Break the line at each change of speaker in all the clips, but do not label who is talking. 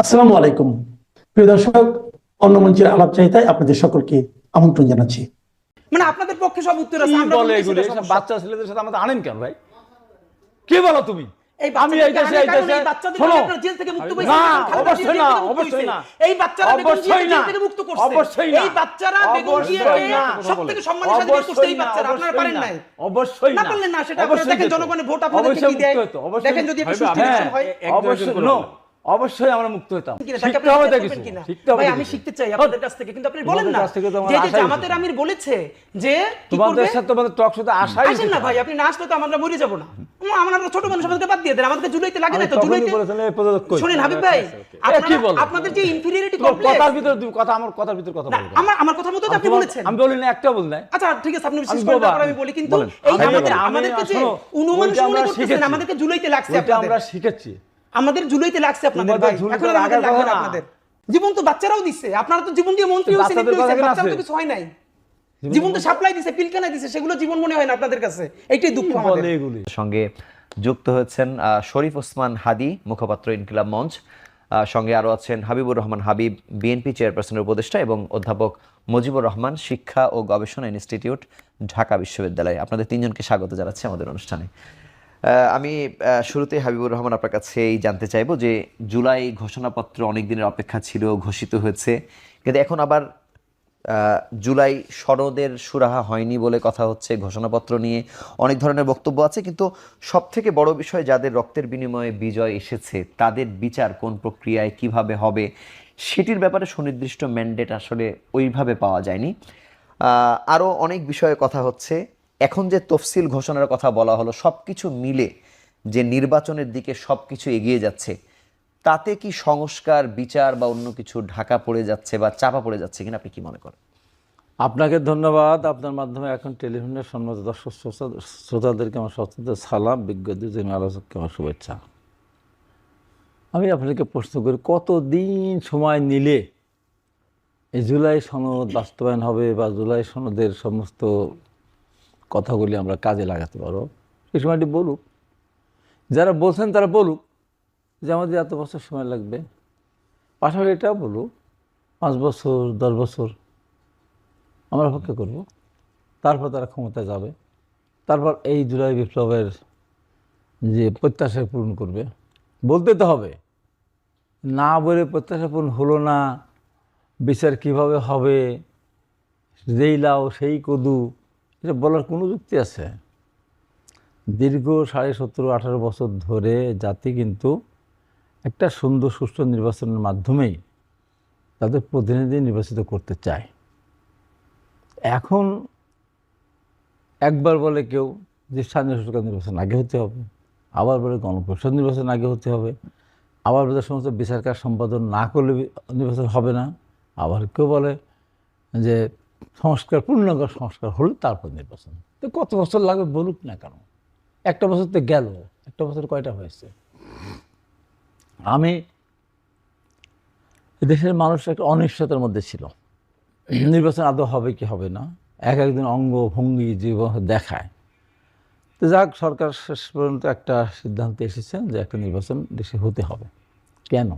আসসালামু আলাইকুম। প্রিয় দর্শক, অন্য মঞ্চের আলাপচারিতায় আপনাদের সকলকে আমন্ত্রণ জানাচ্ছি।
মানে আপনাদের পক্ষে সব উত্তর
কি
আছে, আমরা
বলে
বলতেছি
এগুলো?
এটা
এসব
সমস্যা।
বাচ্চা ছেলেদের সাথে আমাদের আনেন কেন ভাই? কে বলো তুমি?
এই
আমি
বাচ্চাদেরকে
এইটাছে
আনার কারণে
এইটাছে
এই বাচ্চাদের
শোনো,
আপনারা জেল থেকে মুক্ত পেয়েছেন,
না
বেগম খালেদা
অবশ্যই
জিয়া
না,
জেল থেকে মুক্ত
অবশ্যই
হয়েছে।
না,
এই বাচ্চারা বেগম
অবশ্যই
জিয়াকে
না,
জেল থেকে মুক্ত করছে।
অবশ্যই না,
এই বাচ্চারা বেগম
অবশ্যই
জিয়াকে
না,
সবথেকে সম্মানের সাথে বের করছে এই বাচ্চারা, আপনারা পারেন নাই।
অবশ্যই
না
না,
পারলেন না, সেটা আপনারা দেখেন জনগণের ভোট আপনাদেরকে কি দেয়। দেখেন যদি একটা সুষ্ঠু ইলেকশন হয়।
অবশ্যই নো, অবশ্যই আমরা মুক্ত হতাম।
কিনা, তাকে
শিখতে
আপনি
হবে
চেষ্টা
দেখি,
করবেন কিনা?
শিখতে হবে
ভাই
দেখি।
আমি শিখতে চাই আপনাদের কাছ থেকে, কিন্তু আপনি বলেন না
তোমাদের কাছ থেকে তো আমার
যে
আশাই
জামাতের
ছিল।
আমির বলেছে যে কি
তোমাদের
করবে।
সাথে তোমাদের টক শুধু আশাই
আসেন না ভাই, আপনি না আসলে তো আমরা মরে যাবো না। আমরা ছোট মানুষ, আমাদেরকে বাদ দিয়ে দেন, আমাদেরকে জুলাইতে লাগে না তো। জুলাইতে শুনেন হাবিব ভাই,
কি বলো?
আপনাদের যে ইনফিরিয়রিটি
তোমার
কমপ্লেক্স,
কথার ভিতরে তুমি কথা, আমার কথার ভিতরে কথা বলবে।
আমার কথার মতো তো আপনি বলেছেন।
আমি বলি না, একটা বল নাই।
আচ্ছা ঠিক আছে, আপনি বিশেষ
আমি
করে
বলবো,
তারপর আমি বলি, কিন্তু
বলেন।
এই
আমি
আমাদেরকে যে
শোনো,
অনুমানুষ
ওইটা
মনে
আমরা
করতেছেন,
শিখেছি।
আমাদেরকে জুলাইতে লাগছে
ওইটা আমরা
আপনাদের।
শিখেছি।
আমাদের জুলাইতে লাগছে আপনাদের
তোমাদের
ভাই,
জুলাইতে
এখন আর আমাদের
লাগার
লাগবে
কথা
না
না।
আপনাদের। জীবন তো বাচ্চারাও দিচ্ছে, আপনারা তো জীবন দিয়ে মন্ত্রী হয়েছেন,
বাচ্চাদের কথা কেন
বাচ্চারা তো
আছে?
কিছু হয় নাই। জীবন তো সাপ্লাই দিছে, পিলকানা দিছে, সেগুলো জীবন মনে হয় না আপনাদের কাছে। এইটাই দুঃখ আমাদের।
বলে এগুলি।
সঙ্গে যুক্ত হয়েছেন শরীফ ওসমান হাদি, মুখপাত্র ইনকিলাব মঞ্চ। সঙ্গে আরও আছেন হাবিবুর রহমান হাবিব, বিএনপি চেয়ারপারসনের উপদেষ্টা, এবং অধ্যাপক মুজিবুর রহমান, শিক্ষা ও গবেষণা ইনস্টিটিউট, ঢাকা বিশ্ববিদ্যালয়। আপনাদের তিনজনকে স্বাগত জানাচ্ছি আমাদের অনুষ্ঠানে। আমি শুরুতেই হাবিবুর রহমান আপনার কাছেই জানতে চাইবো যে জুলাই ঘোষণাপত্র অনেক দিনের অপেক্ষা ছিল, ঘোষিত হয়েছে, কিন্তু এখন আবার জুলাই সনদের সুরাহা হয়নি বলে কথা হচ্ছে। ঘোষণাপত্র নিয়ে অনেক ধরনের বক্তব্য আছে, কিন্তু সবথেকে বড় বিষয় যাদের রক্তের বিনিময়ে বিজয় এসেছে তাদের বিচার কোন প্রক্রিয়ায় কিভাবে হবে সেটির ব্যাপারে সুনির্দিষ্ট ম্যান্ডেট আসলে ওইভাবে পাওয়া যায়নি। আরও অনেক বিষয়ে কথা হচ্ছে। এখন যে তফসিল ঘোষণার কথা বলা হলো, সব কিছু মিলে যে নির্বাচনের দিকে সব কিছু এগিয়ে যাচ্ছে, তাতে কি সংস্কার, বিচার বা অন্য কিছু ঢাকা পড়ে যাচ্ছে বা চাপা পড়ে যাচ্ছে কিনা, আপনি কি মনে করেন?
আপনাকে ধন্যবাদ। আপনার মাধ্যমে এখন টেলিভিশনের সম্মানিত দর্শক শ্রোতাদেরকে আমার সচেতন সালাম, বিজ্ঞ দুজন আলোচককে আমার শুভেচ্ছা। আমি আপনাকে প্রশ্ন করি, কতদিন সময় নিলে এই জুলাই সনদ বাস্তবায়ন হবে বা জুলাই সনদের সমস্ত কথাগুলি আমরা কাজে লাগাতে পারবো? সেই সময়টি বলুক, যারা বলছেন তারা বলুক যে আমাদের এত বছর সময় লাগবে। পাশাপাশি এটাও বলুক 5 বছর 10 বছর আমরা অপেক্ষা করব, তারপর তারা ক্ষমতায় যাবে, তারপর এই জুলাই বিপ্লবের যে প্রত্যাশা পূরণ করবে। বলতে তো হবে, না বলে প্রত্যাশা পূরণ হলো না, বিচার কিভাবে হবে, যেই লাও সেই কদু, এটা বলার কোনো যুক্তি আছে? দীর্ঘ 17.5-18 বছর ধরে জাতি কিন্তু একটা সুন্দর সুষ্ঠু নির্বাচনের মাধ্যমেই তাদের প্রতিনিধি নির্বাচিত করতে চায়। এখন একবার বলে কেউ যে স্থানীয় সরকার নির্বাচন আগে হতে হবে, আবার বলে গণপরিষদ নির্বাচন আগে হতে হবে, আবার বলে সমস্ত বিচার কাজ সম্পাদন না করলে নির্বাচন হবে না, আবার কেউ বলে যে সংস্কার, পূর্ণাঙ্গ সংস্কার হলে তারপর নির্বাচন। তো কত বছর লাগবে বলুক না কেন? একটা বছর তো গেল, একটা বছর কয়টা হয়েছে? আমি দেশের মানুষ একটা অনিশ্চয়তার মধ্যে ছিল, নির্বাচন আদৌ হবে কি হবে না, একদিন অঙ্গ ভঙ্গি জীবন দেখায়। তো যাক, সরকার শেষ পর্যন্ত একটা সিদ্ধান্তে এসেছেন যে একটা নির্বাচন দেশে হতে হবে। কেন?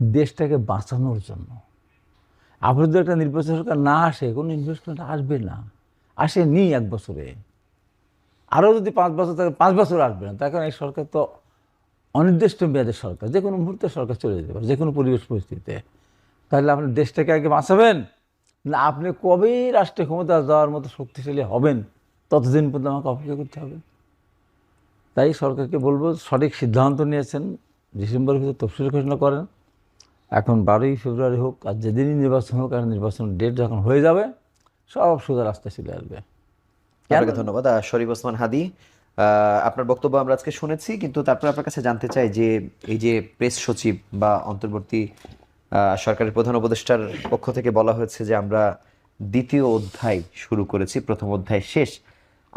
দেশটাকে বাঁচানোর জন্য। আপনি যদি একটা নির্বাচন সরকার না আসে, কোনো ইনভেস্টমেন্ট আসবে না, আসেনি 1 বছরে। আরও যদি 5 বছর থাকে, 5 বছর আসবে না। তার কারণ এই সরকার তো অনির্দিষ্ট মেয়াদের সরকার, যে কোনো মুহূর্তে সরকার চলে যেতে পারে, যে কোনো পরিবেশ পরিস্থিতিতে। তাহলে আপনি দেশটাকে আগে বাঁচাবেন না আপনি কবে রাষ্ট্রীয় ক্ষমতা যাওয়ার মতো শক্তিশালী হবেন ততদিন পর্যন্ত আমাকে অপেক্ষা করতে হবে? তাই সরকারকে বলবো, সঠিক সিদ্ধান্ত নিয়েছেন, ডিসেম্বরের ভিতরে তফসিল ঘোষণা করেন। এখন 12ই ফেব্রুয়ারি হোক আর যেদিনই নির্বাচন হোক, আর নির্বাচনের ডেট যখন হয়ে যাবে সব সোজা রাস্তায় চলে আসবে।
আপনাকে ধন্যবাদ শরীফ ওসমান হাদি। আপনার বক্তব্য আমরা আজকে শুনেছি, কিন্তু তারপর আপনার কাছে জানতে চাই যে এই যে প্রেস সচিব বা অন্তর্বর্তী সরকারের প্রধান উপদেষ্টার পক্ষ থেকে বলা হয়েছে যে আমরা 2য় অধ্যায় শুরু করেছি, প্রথম অধ্যায় শেষ।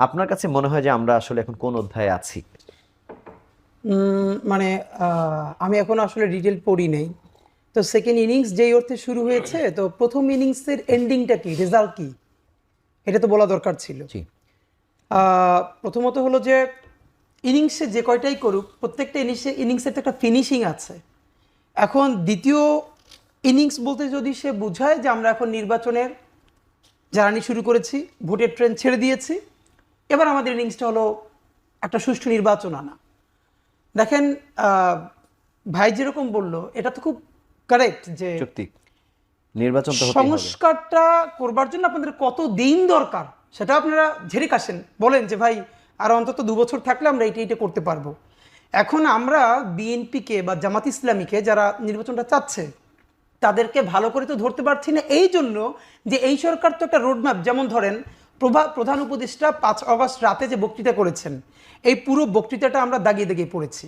আপনার কাছে মনে হয় যে আমরা আসলে এখন কোন অধ্যায়ে আছি?
মানে আমি এখন আসলে ডিটেল পড়ি নেই। তো সেকেন্ড ইনিংস যেই অর্থে শুরু হয়েছে, তো প্রথম ইনিংসের এন্ডিংটা কি, রেজাল্ট কি, এটা তো বলা দরকার ছিল।
জি।
প্রথমত হলো যে ইনিংসে যে কয়টাই করুক, প্রত্যেকটা ইনিংসের তো একটা ফিনিশিং আছে। এখন দ্বিতীয় ইনিংস বলতে যদি সে বোঝায় যে আমরা এখন নির্বাচনের জার্নি শুরু করেছি, ভোটের ট্রেন ছেড়ে দিয়েছি, এবার আমাদের ইনিংসটা হলো একটা সুষ্ঠু নির্বাচন আনা। দেখেন ভাই যেরকম বললো এটা তো খুব কারেক্ট যে
চুক্তি নির্বাচন তো হতেই হবে।
সংস্কারটা করবার জন্য আপনাদের কত দিন দরকার সেটা আপনারা ঝেড়ে কাশেন, বলেন যে ভাই আর অন্তত 2 বছর থাকলে আমরা এইটা করতে পারবো। এখন আমরা বিএনপিকে বা জামাত ইসলামীকে যারা নির্বাচনটা চাচ্ছে তাদেরকে ভালো করে তো ধরতে পারছি না, এই জন্য যে এই সরকার তো একটা রোডম্যাপ, যেমন ধরেন প্রধান উপদেষ্টা 5 আগস্ট রাতে যে বক্তৃতা করেছেন, এই পুরো বক্তৃতাটা আমরা দাগিয়ে দাগিয়ে পড়েছি।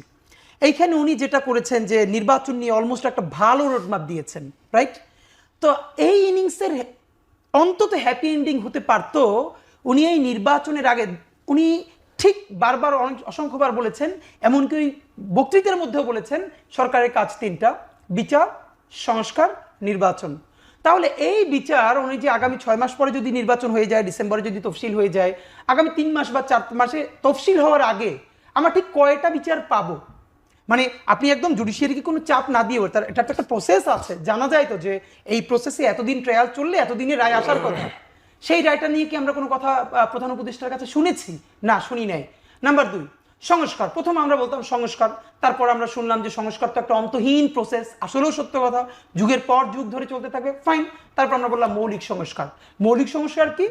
এইখানে উনি যেটা করেছেন যে নির্বাচন নিয়ে অলমোস্ট একটা ভালো রোডম্যাপ দিয়েছেন, রাইট? তো এই ইনিংসের অন্তত হ্যাপি এন্ডিং হতে পারত উনি এই নির্বাচনের আগে, উনি ঠিক বারবার অসংখ্যবার বলেছেন, এমনকি ওই বক্তৃতার মধ্যেও বলেছেন সরকারের কাজ 3টা: বিচার, সংস্কার, নির্বাচন। তাহলে এই বিচার উনি যে আগামী 6 মাস পরে যদি নির্বাচন হয়ে যায়, ডিসেম্বরে যদি তফসিল হয়ে যায়, আগামী 3 মাস বা 4 মাসে তফসিল হওয়ার আগে আমরা ঠিক কয়টা বিচার পাবো? মানে আপনি একদম জুডিশিয়ারিকে কোনো চাপ না দিয়ে, এটা তো একটা প্রসেস আছে, জানা যায় তো যে এই প্রসেসে এতদিন ট্রায়াল চললে এতদিনে রায় আসার কথা। সেই রায়টা নিয়ে কি আমরা কোনো কথা প্রধান উপদেষ্টার কাছে শুনেছি? না, শুনি নাই। নাম্বার 2, সংস্কার। প্রথমে আমরা বলতাম সংস্কার, তারপর আমরা শুনলাম যে সংস্কার তো একটা অন্তহীন প্রসেস, আসলেও সত্য কথা, যুগের পর যুগ ধরে চলতে থাকবে, ফাইন। তারপর আমরা বললাম মৌলিক সংস্কার। মৌলিক সংস্কার কি?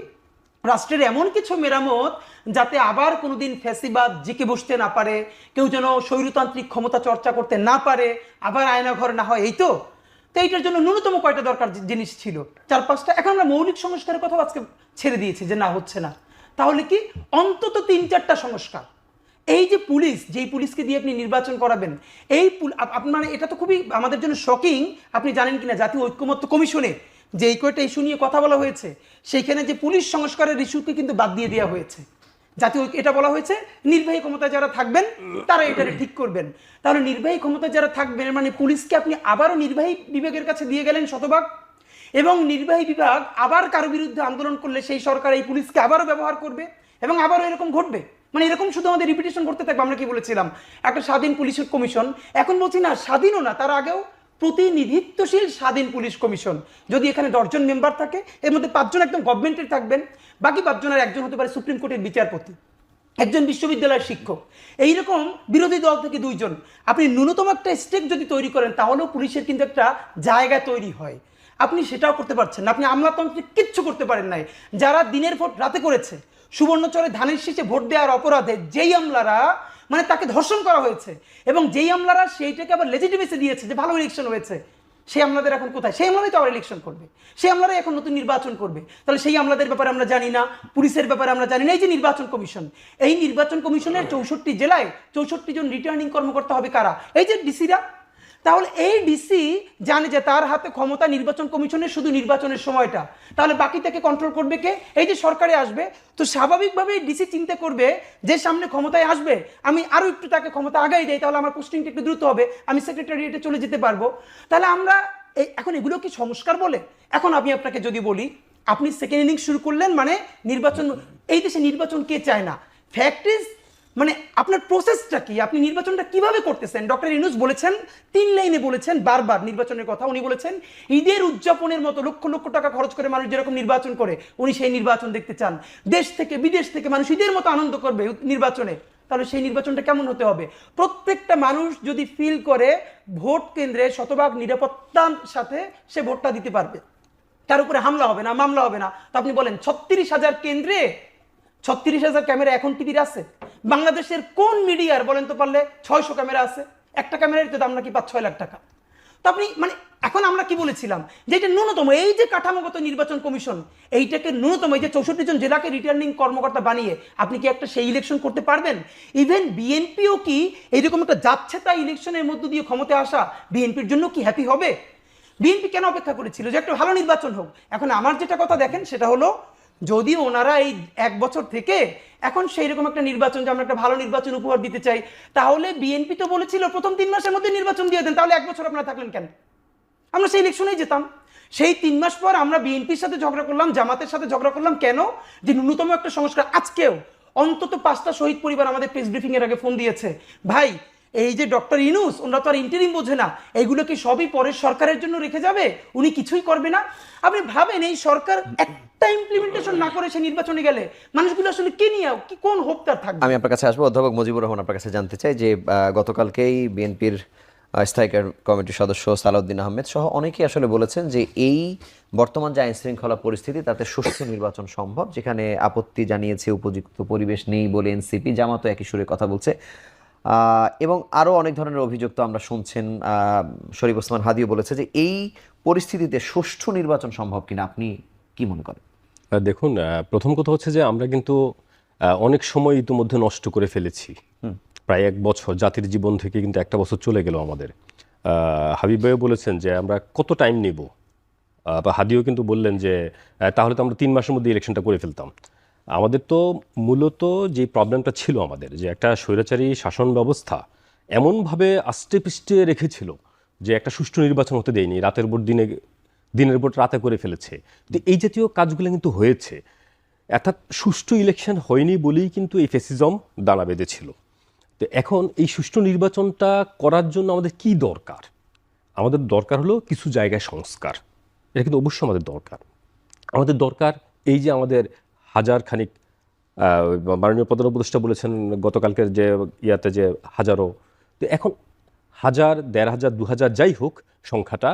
রাষ্ট্রের এমন কিছু মেরামত যাতে আবার কোনোদিন ফ্যাসিবাদ জিকে বসতে না পারে, কেউ যেন স্বৈরতান্ত্রিক ক্ষমতা চর্চা করতে না পারে, আবার আয়নাঘর না হয়, এই তো। তো এইটার জন্য ন্যূনতম কয়টা দরকার জিনিস ছিল? 4-5টা। এখন আমরা মৌলিক সংস্কারের কথা আজকে ছেড়ে দিয়েছি যে না, হচ্ছে না। তাহলে কি অন্তত 3-4টা সংস্কার। এই যে পুলিশ, যেই পুলিশকে দিয়ে আপনি নির্বাচন করাবেন, এই মানে এটা তো খুবই আমাদের জন্য শকিং। আপনি জানেন কিনা জাতীয় ঐক্যমত্য কমিশনে যে এই কয়টা ইস্যু নিয়ে কথা বলা হয়েছে, সেইখানে যে পুলিশ সংস্কারের ইস্যুকে কিন্তু বাদ দিয়ে দেওয়া হয়েছে। জাতীয় এটা বলা হয়েছে নির্বাহী ক্ষমতায় যারা থাকবেন তারা এটা ঠিক করবেন। তাহলে নির্বাহী ক্ষমতায় যারা থাকবেন মানে পুলিশকে আপনি আবারও নির্বাহী বিভাগের কাছে দিয়ে গেলেন শতভাগ, এবং নির্বাহী বিভাগ আবার কারো বিরুদ্ধে আন্দোলন করলে সেই সরকার এই পুলিশকে আবারও ব্যবহার করবে এবং আবারও এরকম ঘটবে। মানে এরকম শুধু আমাদের রিপিটেশন করতে থাকবে। আমরা কি বলেছিলাম? একটা স্বাধীন পুলিশ কমিশন, এখন বলছি না স্বাধীনও না, তার আগেও প্রতিনিধিত্বশীল স্বাধীন পুলিশ কমিশন। যদি এখানে 10 জন মেম্বার থাকে, এর মধ্যে 5 জন একদম গভর্নমেন্টের থাকবেন, বাকি 5 জনের একজন হতে পারে সুপ্রিম কোর্টের বিচারপতি, একজন বিশ্ববিদ্যালয়ের শিক্ষক, এইরকম বিরোধী দল থেকে 2 জন। আপনি ন্যূনতম একটা স্টেপ যদি তৈরি করেন তাহলেও পুলিশের কিন্তু একটা জায়গা তৈরি হয়। আপনি সেটাও করতে পারছেন না, আপনি আমলাতন্ত্রে কিচ্ছু করতে পারেন নাই। যারা দিনের ভোট রাতে করেছে, সুবর্ণচরে ধানের শীষে ভোট দেওয়ার অপরাধে যেই আমলারা, মানে তাকে ধর্ষণ করা হয়েছে, এবং যেই আমলারা সেইটাকে আবার লেজিটিমেসি দিয়েছে যে ভালো ইলেকশন হয়েছে, সেই আমলাদের এখন কোথায়? সেই আমলারাই তো আবার ইলেকশন করবে, সেই আমলারাই এখন নতুন নির্বাচন করবে। তাহলে সেই আমলাদের ব্যাপারে আমরা জানি না, পুলিশের ব্যাপারে আমরা জানি না। এই যে নির্বাচন কমিশন, এই নির্বাচন কমিশনের 64 জেলায় 64 জন রিটার্নিং কর্মকর্তা হবে কারা? এই যে ডিসিরা। তাহলে এই ডিসি জানে যে তার হাতে ক্ষমতা নির্বাচন কমিশনের শুধু নির্বাচনের সময়টা, তাহলে বাকি থেকে কন্ট্রোল করবে কে? এই যে সরকারে আসবে, তো স্বাভাবিকভাবেই ডিসি চিন্তা করবে যে সামনে ক্ষমতায় আসবে, আমি আরো একটু তাকে ক্ষমতা আগাই দেই, তাহলে আমার পোস্টিংটা একটু দ্রুত হবে, আমি সেক্রেটারিয়েটে চলে যেতে পারবো। তাহলে আমরা এখন এগুলো কি সংস্কার বলে? এখন আমি আপনাকে যদি বলি, আপনি সেকেন্ড ইনিংস শুরু করলেন, মানে নির্বাচন, এই দেশে নির্বাচন কে চায় না? ফ্যাক্ট ইজ, মানে আপনার প্রসেসটা কি, আপনি নির্বাচনটা কিভাবে করতেছেন? ডক্টর ইউনূস বলেছেন, 3 লাইনে বলেছেন বারবার নির্বাচনের কথা। উনি বলেছেন ঈদের উদযাপনের মতো লক্ষ লক্ষ টাকা খরচ করে মানুষ যেরকম নির্বাচন করে, উনি সেই নির্বাচন দেখতে চান। দেশ থেকে বিদেশ থেকে মানুষ ঈদের মতো আনন্দ করবে নির্বাচনে। তাহলে সেই নির্বাচনটা কেমন হতে হবে? প্রত্যেকটা মানুষ যদি ফিল করে ভোট কেন্দ্রে শতভাগ নিরাপত্তার সাথে সে ভোটটা দিতে পারবে, তার উপরে হামলা হবে না, মামলা হবে না। তো আপনি বলেন 36,000 কেন্দ্রে 36,000 ক্যামেরা এখন টিভির আছে? বাংলাদেশের কোন মিডিয়ার বলেন তো পারলে 600 ক্যামেরা আছে? একটা ক্যামেরার তো দাম নাকি 5-6 লাখ টাকা। তো আপনি মানে এখন আমরা কি বলেছিলাম যে এটা ন্যূনতম, এই যে কাঠামোগত নির্বাচন কমিশন, এইটাকে ন্যূনতম, এই যে 64 জন জেলাকে রিটার্নিং কর্মকর্তা বানিয়ে আপনি কি একটা সেই ইলেকশন করতে পারবেন? ইভেন বিএনপিও কি এইরকম একটা যাচ্ছে তাই ইলেকশনের মধ্য দিয়ে ক্ষমতায় আসা বিএনপির জন্য কি হ্যাপি হবে? বিএনপি কেন অপেক্ষা করেছিল যে একটা ভালো নির্বাচন হোক? এখন আমার যেটা কথা দেখেন সেটা হলো, যদি ওনারা এই 1 বছর থেকে এখন সেই রকম একটা নির্বাচন, যে আমরা একটা ভালো নির্বাচন উপহার দিতে চাই, তাহলে বিএনপি তো বলেছিল প্রথম 3 মাসের মধ্যে নির্বাচন দিয়ে দেন, তাহলে 1 বছর আপনারা থাকলেন কেন? আমরা সেই ইলেকশনেই যেতাম। সেই 3 মাস পর আমরা বিএনপির সাথে ঝগড়া করলাম, জামাতের সাথে ঝগড়া করলাম, কেন? যে ন্যূনতম একটা সংস্কার। আজকেও অন্তত 5টা শহীদ পরিবার আমাদের প্রেস ব্রিফিং এর আগে ফোন দিয়েছে, ভাই এই যে ডক্টর ইউনূস, ওনারা তো আর ইন্টারিম বোঝে না, এগুলো কি সবই পরের সরকারের জন্য রেখে যাবে, উনি কিছুই করবে না? আপনি ভাবেন এই সরকার একটা ইমপ্লিমেন্টেশন না করে সে নির্বাচনে গেলে মানুষগুলো আসলে কি নিয়ে কি কোন হোপ তার থাকবে?
আমি আপনার কাছে আসবো। অধ্যাপক মুজিবুর রহমান, আপনার কাছে জানতে চাই যে গতকালকেই বিএনপির স্থায়ী কমিটির সদস্য সালাউদ্দিন আহমেদ সহ অনেকেই আসলে বলেছেন যে এই বর্তমান যে আইন শৃঙ্খলা পরিস্থিতি তাতে সুষ্ঠু নির্বাচন সম্ভব, যেখানে আপত্তি জানিয়েছে উপযুক্ত পরিবেশ নেই বলে এনসিপি, জামাতও একই সুরে কথা বলছে, এবং আরও অনেক ধরনের অভিযোগ তো আমরা শুনছেন। শরীফ ওসমান হাদিও বলেছে যে এই পরিস্থিতিতে সুষ্ঠু নির্বাচন সম্ভব কিনা, আপনি কি মনে করেন?
দেখুন, প্রথম কথা হচ্ছে যে আমরা কিন্তু অনেক সময় ইতিমধ্যে নষ্ট করে ফেলেছি। প্রায় 1 বছর জাতির জীবন থেকে কিন্তু 1টা বছর চলে গেল আমাদের। হাবিব ভাইও বলেছেন যে আমরা কত টাইম নেব, বা হাদিও কিন্তু বললেন যে তাহলে তো আমরা 3 মাসের মধ্যে ইলেকশনটা করে ফেলতাম। আমাদের তো মূলত যে প্রবলেমটা ছিল আমাদের, যে একটা স্বৈরাচারী শাসন ব্যবস্থা এমনভাবে আষ্টে পৃষ্ঠে রেখেছিল যে একটা সুষ্ঠু নির্বাচন হতে দেয়নি, রাতের পর দিনে, দিনের পর রাতে করে ফেলেছে। তো এই জাতীয় কাজগুলো কিন্তু হয়েছে, অর্থাৎ সুষ্ঠু ইলেকশন হয়নি বলেই কিন্তু এই ফ্যাসিজম দানা বেঁধেছিল। তো এখন এই সুষ্ঠু নির্বাচনটা করার জন্য আমাদের কি দরকার? আমাদের দরকার হলো কিছু জায়গায় সংস্কার, এটা কিন্তু অবশ্যই আমাদের দরকার। আমাদের দরকার এই যে আমাদের হাজার খানিক, মাননীয় প্রধান উপদেষ্টা বলেছেন গতকালকের যে ইয়াতে যে হাজারো, তো এখন 1000, 1500, 2000 যাই হোক সংখ্যাটা,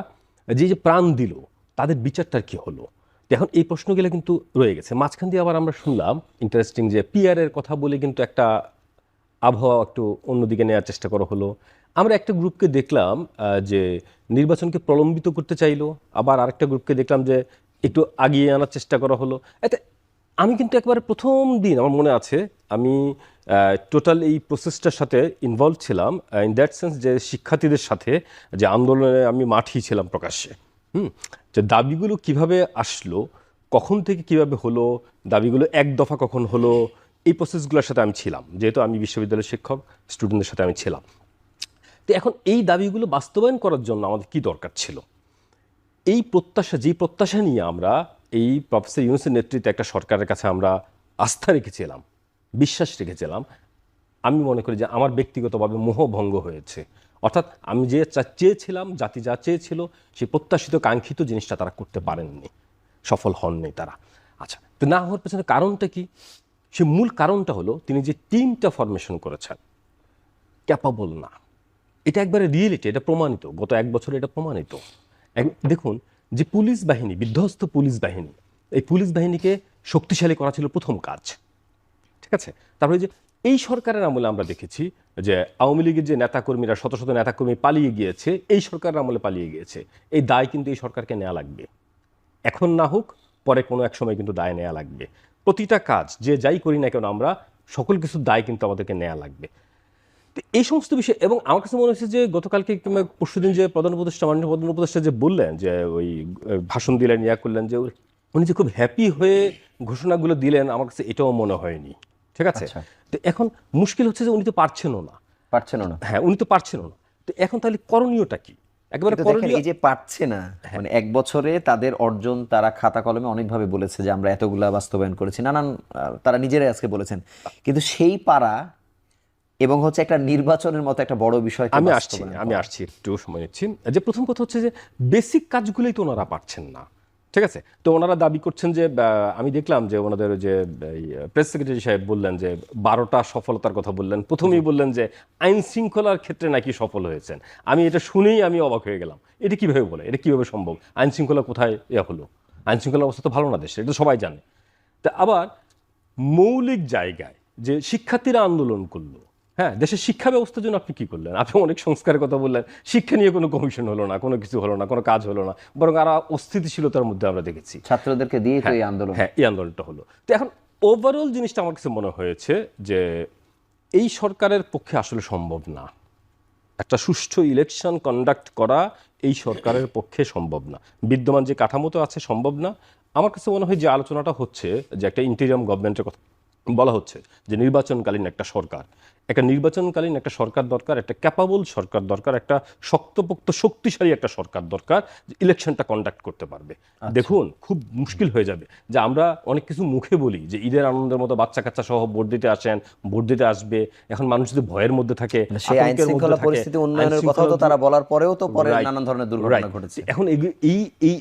যে প্রাণ দিল তাদের বিচারটার কি হলো? তো এখন এই প্রশ্নগুলো কিন্তু রয়ে গেছে। মাঝখান দিয়ে আবার আমরা শুনলাম ইন্টারেস্টিং যে পিআরের কথা বলে কিন্তু একটা আবহাওয়া একটু অন্যদিকে নেওয়ার চেষ্টা করা হলো। আমরা একটা গ্রুপকে দেখলাম যে নির্বাচনকে প্রলম্বিত করতে চাইলো, আবার আরেকটা গ্রুপকে দেখলাম যে একটু আগিয়ে আনার চেষ্টা করা হলো। এতে আমি কিন্তু একবারে প্রথম দিন আমার মনে আছে আমি টোটাল এই প্রসেসটার সাথে ইনভলভ ছিলাম, ইন দ্যাট সেন্স যে শিক্ষার্থীদের সাথে যে আন্দোলনে আমি মাঠেই ছিলাম প্রকাশ্যে। যে দাবিগুলো কিভাবে আসলো, কখন থেকে কিভাবে হলো, দাবিগুলো এক দফা কখন হলো, এই প্রসেসগুলোর সাথে আমি ছিলাম, যেহেতু আমি বিশ্ববিদ্যালয়ের শিক্ষক, স্টুডেন্টদের সাথে আমি ছিলাম। তো এখন এই দাবিগুলো বাস্তবায়ন করার জন্য আমাদের কি দরকার ছিল? এই প্রত্যাশা, যেই প্রত্যাশা নিয়ে আমরা এই প্রফেসর ইউনূসের নেতৃত্বে একটা সরকারের কাছে আমরা আস্থা রেখেছিলাম, বিশ্বাস রেখেছিলাম, আমি মনে করি যে আমার ব্যক্তিগতভাবে মোহভঙ্গ হয়েছে। অর্থাৎ আমি যে চেয়েছিলাম, জাতি যা চেয়েছিল, সেই প্রত্যাশিত কাঙ্ক্ষিত জিনিসটা তারা করতে পারেননি, সফল হননি তারা। আচ্ছা, তো না হওয়ার পেছনে কারণটা কি? সে মূল কারণটা হলো তিনি যে টিমটা ফরমেশন করেছেন ক্যাপাবল না। এটা একবারে রিয়েলিটি, এটা প্রমাণিত, গত 1 বছরে এটা প্রমাণিত। দেখুন যে পুলিশ বাহিনী, বিধ্বস্ত পুলিশ বাহিনী, এই পুলিশ বাহিনীকে শক্তিশালী করা ছিল প্রথম কাজ, ঠিক আছে? তারপরে যে এই সরকারের আমলে আমরা দেখেছি যে আওয়ামী লীগের যে নেতাকর্মীরা, শত শত নেতাকর্মী পালিয়ে গিয়েছে, এই সরকারের আমলে পালিয়ে গিয়েছে। এই দায় কিন্তু এই সরকারকে নেওয়া লাগবে, এখন না হোক পরে কোনো এক সময় কিন্তু দায় নেওয়া লাগবে। প্রতিটা কাজ যে যাই করি না কেন আমরা সকল কিছুর দায় কিন্তু আমাদেরকে নেওয়া লাগবে। তো এই সমস্ত বিষয়, এবং আমার কাছে মনে হচ্ছে যে গতকালকে কিংবা পরশুদিন যে প্রধান উপদেষ্টা, মাননীয় প্রধান উপদেষ্টা যে বললেন, যে ওই ভাষণ দিলেন, ইয়া করলেন, যে উনি যে খুব হ্যাপি হয়ে ঘোষণাগুলো দিলেন, আমার কাছে এটাও মনে হয়নি, ঠিক আছে? তো এখন মুশকিল হচ্ছে যে উনি তো পারছেনও না। হ্যাঁ, উনি তো পারছেনও না। তো এখন তাহলে করণীয়টা কি? একেবারে
এই যে পারছে না, মানে 1 বছরে তাদের অর্জন তারা খাতা কলমে অনেকভাবে বলেছে যে আমরা এতগুলা বাস্তবায়ন করেছি, নানান তারা নিজেরাই আজকে বলেছেন, কিন্তু সেই পারা এবং হচ্ছে একটা নির্বাচনের মতো একটা বড় বিষয়।
আমি আসছি একটু সময় নিচ্ছি। যে প্রথম কথা হচ্ছে যে বেসিক কাজগুলোই তো ওনারা পারছেন না, ঠিক আছে? তো ওনারা দাবি করছেন যে, আমি দেখলাম যে ওনাদের যে প্রেস সেক্রেটারি সাহেব বললেন যে 12টা সফলতার কথা বললেন, প্রথমেই বললেন যে আইন শৃঙ্খলার ক্ষেত্রে নাকি সফল হয়েছেন। আমি এটা শুনেই আমি অবাক হয়ে গেলাম, এটা কিভাবে বলে, এটা কিভাবে সম্ভব? আইন শৃঙ্খলা কোথায় হলো? আইন শৃঙ্খলা অবস্থা তো ভালো না দেশে, এটা সবাই জানে। তা আবার মৌলিক জায়গায় যে শিক্ষার্থীরা আন্দোলন করলো, হ্যাঁ, দেশের শিক্ষা ব্যবস্থার জন্য আপনি কি করলেন? আপনি অনেক সংস্কারের কথা বললেন, শিক্ষা নিয়ে কোনো কমিশন হলো না, কোনো কিছু হলো না, কোনো কাজ হলো না, বরং আরো অস্থিতিশীলতার মধ্যে আমরা দেখেছি।
ছাত্রদেরকে দিয়ে তো এই আন্দোলন,
হ্যাঁ, এই আন্দোলনটা হলো। তো এখন ওভারঅল জিনিসটা আমার কাছে মনে হয়েছে যে এই সরকারের পক্ষে আসলে সম্ভব না, একটা সুষ্ঠু ইলেকশন কন্ডাক্ট করা এই সরকারের পক্ষে সম্ভব না। বিদ্যমান যে কাঠামোতে আছে সম্ভব না। আমার কাছে মনে হয় যে আলোচনাটা হচ্ছে যে একটা ইন্টেরিয়াম গভর্নমেন্টের কথা বলা হচ্ছে, যে নির্বাচনকালীন একটা সরকার, একটা নির্বাচনকালীন একটা সরকার দরকার, একটা ক্যাপাবল সরকার দরকার, একটা শক্তপোক্ত শক্তিশালী একটা সরকার দরকার যে ইলেকশনটা কন্ডাক্ট করতে পারবে। দেখুন খুব মুশকিল হয়ে যাবে যে আমরা অনেক কিছু মুখে বলি যে ঈদের আনন্দের মতো বাচ্চা কাচ্চা সহ ভোট দিতে আসেন, ভোট দিতে আসবে। এখন মানুষ যদি ভয়ের মধ্যে থাকে,
সেই আইন
আতঙ্কের মধ্যে
শৃঙ্খলা
থাকে,
পরিস্থিতি উন্নয়নের
আইন
কথাও তো
শৃঙ্খলা-
তারা বলার পরেও তো পরে
Right.
নানান ধরনের দুর্ঘটনা
Right.
ঘটেছে।
এখন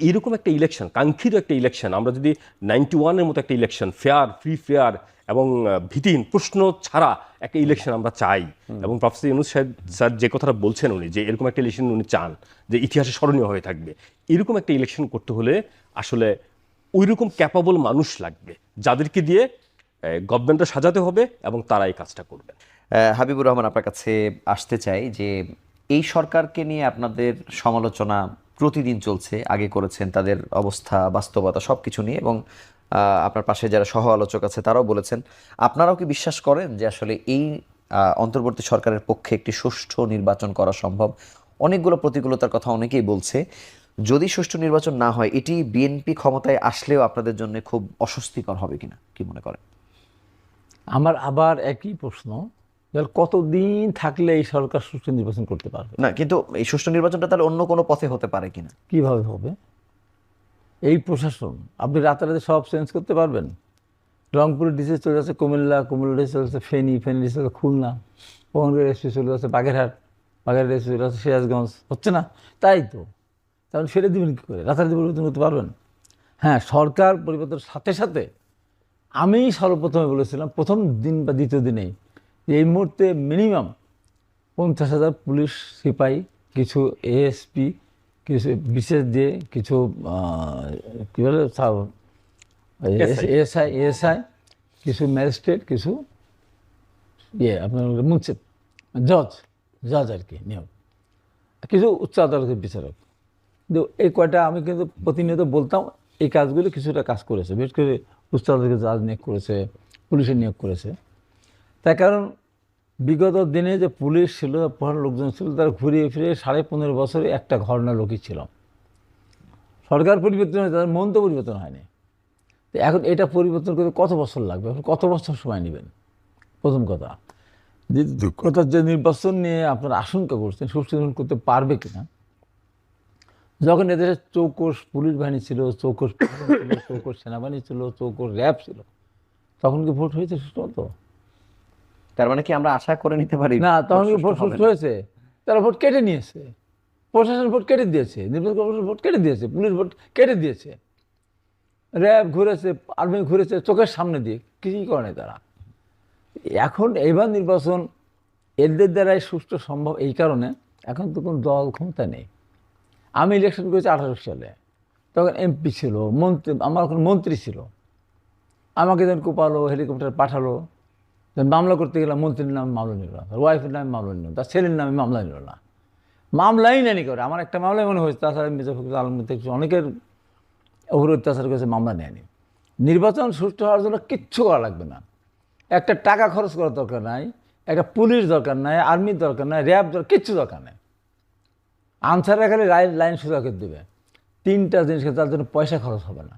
এইরকম একটা ইলেকশন, কাঙ্ক্ষিত একটা ইলেকশন, আমরা যদি 91-এর মতো একটা ইলেকশন, ফেয়ার, ফ্রি ফেয়ার এবং ভীতিহীন প্রশ্ন ছাড়া একটা ইলেকশন আমরা চাই, এবং প্রফেসর ইউনূস সাহেব স্যার যে কথাটা বলছেন উনি যে এরকম একটা ইলেকশন উনি চান যে ইতিহাসে স্মরণীয় হয়ে থাকবে, এরকম একটা ইলেকশন করতে হলে আসলে ওইরকম ক্যাপাবল মানুষ লাগবে যাদেরকে দিয়ে গভর্নমেন্টটা সাজাতে হবে এবং তারা এই কাজটা করবে।
হাবিবুর রহমান, আপনার কাছে আসতে চাই যে এই সরকারকে নিয়ে আপনাদের সমালোচনা প্রতিদিন চলছে, আগে করেছেন তাদের অবস্থা, বাস্তবতা সব কিছু নিয়ে, এবং আপনার পাশে যারা সহ আলোচক আছে তারাও বলেছেন। আপনারাও কি বিশ্বাস করেন যে আসলে এই অন্তর্বর্তী সরকারের পক্ষে একটি সুষ্ঠু নির্বাচন করা সম্ভব? অনেকগুলো প্রতিকূলতার কথা অনেকেই বলছে। যদি সুষ্ঠু নির্বাচন না হয়, এটি বিএনপি ক্ষমতায় আসলেও আপনাদের জন্য খুব অস্বস্তিকর হবে কিনা, কি মনে করেন?
আমার আবার একই প্রশ্ন, কতদিন থাকলে এই সরকার সুষ্ঠু নির্বাচন করতে পারবে?
না, কিন্তু এই সুষ্ঠু নির্বাচনটা তাহলে অন্য কোনো পথে হতে পারে কিনা?
কিভাবে হবে? এই প্রশাসন আপনি রাতারাতি সব চেঞ্জ করতে পারবেন? রংপুরের ডিসে চলে যাচ্ছে কুমিল্লা, কুমিল্লা ডিসে চলে যাচ্ছে ফেনী, ফেনী ডিসে চলে যাচ্ছে খুলনা, পঙ্গের এসপি চলে যাচ্ছে বাগেরহাট, বাগেরহাট এসপি চলে যাচ্ছে সিরাজগঞ্জ। হচ্ছে না? তাই তো। তাহলে সেটা দিবেন কী করে? রাতারাতি পরিবর্তন করতে পারবেন? হ্যাঁ, সরকার পরিবর্তনের সাথে সাথে আমি সর্বপ্রথমে বলেছিলাম প্রথম দিন বা দ্বিতীয় দিনেই যে এই মুহূর্তে মিনিমাম 50,000 পুলিশ সিপাহী, কিছু এএসপি, কিছু বিশেষ দিয়ে, কিছু কী বলে এএসআই, কিছু ম্যাজিস্ট্রেট, কিছু আপনার মুন্সিফ, জজ আর কি নিয়োগ, কিছু উচ্চ আদালতের বিচারক। কিন্তু এই কয়টা আমি কিন্তু প্রতিনিয়ত বলতাম এই কাজগুলো কিছুটা কাজ করেছে, বিশেষ করে উচ্চ আদালতের জাজ নিয়োগ করেছে, পুলিশের নিয়োগ করেছে। তার কারণ বিগত দিনে যে পুলিশ ছিল, প্রধান লোকজন ছিল, তারা ঘুরিয়ে ফিরে 15.5 বছরে একটা ঘরনা লোকই ছিল। সরকার পরিবর্তন হয়, তাদের মন তো পরিবর্তন হয়নি। তো এখন এটা পরিবর্তন করতে কত বছর লাগবে? কত বছর সময় নেবেন? প্রথম কথা। দ্বিতীয় কথা, যে নির্বাচন নিয়ে আপনারা আশঙ্কা করছেন সুষ্ঠু নির্বাচন করতে পারবে কিনা, যখন এদেশে চৌকস পুলিশ বাহিনী ছিল, চৌকস সেনাবাহিনী ছিল, চৌকস র্যাব ছিল, তখন কি ভোট হয়েছে সুষ্ঠু মতো?
তার মানে কি আমরা আশা করে নিতে পারি
না, তখন কি
সুষ্ঠু
ভোট
হবে
সুষ্ঠু
না?
হয়েছে? তারা ভোট কেটে নিয়েছে, প্রশাসন ভোট কেটে দিয়েছে, নির্বাচন কমিশন ভোট কেটে দিয়েছে, পুলিশ ভোট কেটে দিয়েছে, র্যাব ঘুরেছে, আর্মি ঘুরেছে চোখের সামনে দিয়ে, কিছুই করে নাই তারা। এখন এইবার নির্বাচন এদের দ্বারাই সুষ্ঠু সম্ভব এই কারণে এখন তো কোনো দল ক্ষমতা নেই। আমি ইলেকশন করেছি 18 সালে, তখন এমপি ছিল, মন্ত্রী, আমার ওখানে মন্ত্রী ছিল, আমাকে যখন কোপালো, হেলিকপ্টার পাঠালো, মামলা করতে গেলাম, মন্ত্রীর নামে মামলা নিল না, তার ওয়াইফের নামে মামলা নিল, তার ছেলের নামে মামলা নিল না, মামলাই নেয়নি করে। আমার একটা মামলাই মনে হয়েছে, তাছাড়া মির্জা ফখরুল আলম থেকে অনেকের ওপর অত্যাচার করেছে, মামলা নেয়নি। নির্বাচন সুষ্ঠু হওয়ার জন্য কিচ্ছু করা লাগবে না, একটা টাকা খরচ করার দরকার নাই, একটা পুলিশ দরকার নাই, আর্মির দরকার নাই, র্যাব দরকার, কিচ্ছু দরকার নেই। আনসাররা খালি লাইন সোজা করে দেবে। 3টা জিনিস, তার জন্য পয়সা খরচ হবে না।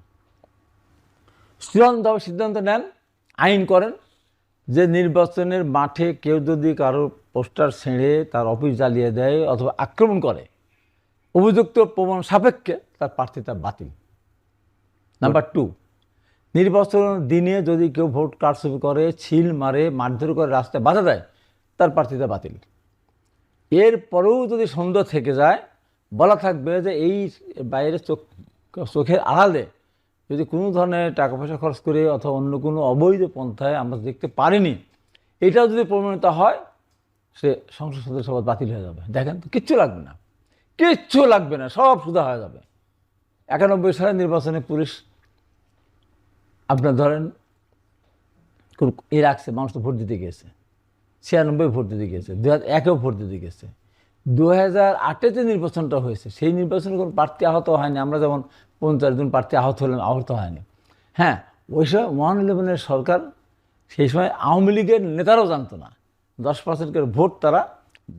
চূড়ান্তভাবে সিদ্ধান্ত নেন, আইন করেন যে নির্বাচনের মাঠে কেউ যদি কারোর পোস্টার ছেড়ে তার অফিস জ্বালিয়ে দেয় অথবা আক্রমণ করে, অভিযুক্ত প্রমাণ সাপেক্ষে তার প্রার্থিতা বাতিল। নাম্বার 2, নির্বাচনের দিনে যদি কেউ ভোট কারচুপি করে, ছিল মারে, মারধর করে, রাস্তায় বাধা দেয়, তার প্রার্থিতা বাতিল। এরপরেও যদি সন্দেহ থেকে যায়, বলা থাকবে যে এই বাইরে চোখের আড়ালে যদি কোনো ধরনের টাকা পয়সা খরচ করে অথবা অন্য কোনো অবৈধ পন্থায় আমরা দেখতে পারিনি, এটাও যদি প্রমাণিত হয়, সে সংসদ সদস্য পদ বাতিল হয়ে যাবে। দেখেন তো, কিচ্ছু লাগবে না, কিচ্ছু লাগবে না, সব সুদা হয়ে যাবে। 91 সালে নির্বাচনে পুলিশ আপনার ধরেন রাখছে, মানুষ তো ভোট দিতে গিয়েছে, 96 ভোট দিতে গিয়েছে, 2001-এও ভোট দিতে গেছে, 2008-এ যে নির্বাচনটা হয়েছে সেই নির্বাচনে কোনো প্রার্থী আহত হয়নি। আমরা যেমন 50 জন প্রার্থী আহত হয়নি। হ্যাঁ, ওই সময় 111-এর সরকার, সেই সময় আওয়ামী লীগের নেতারাও জানতো না, 10% করে ভোট তারা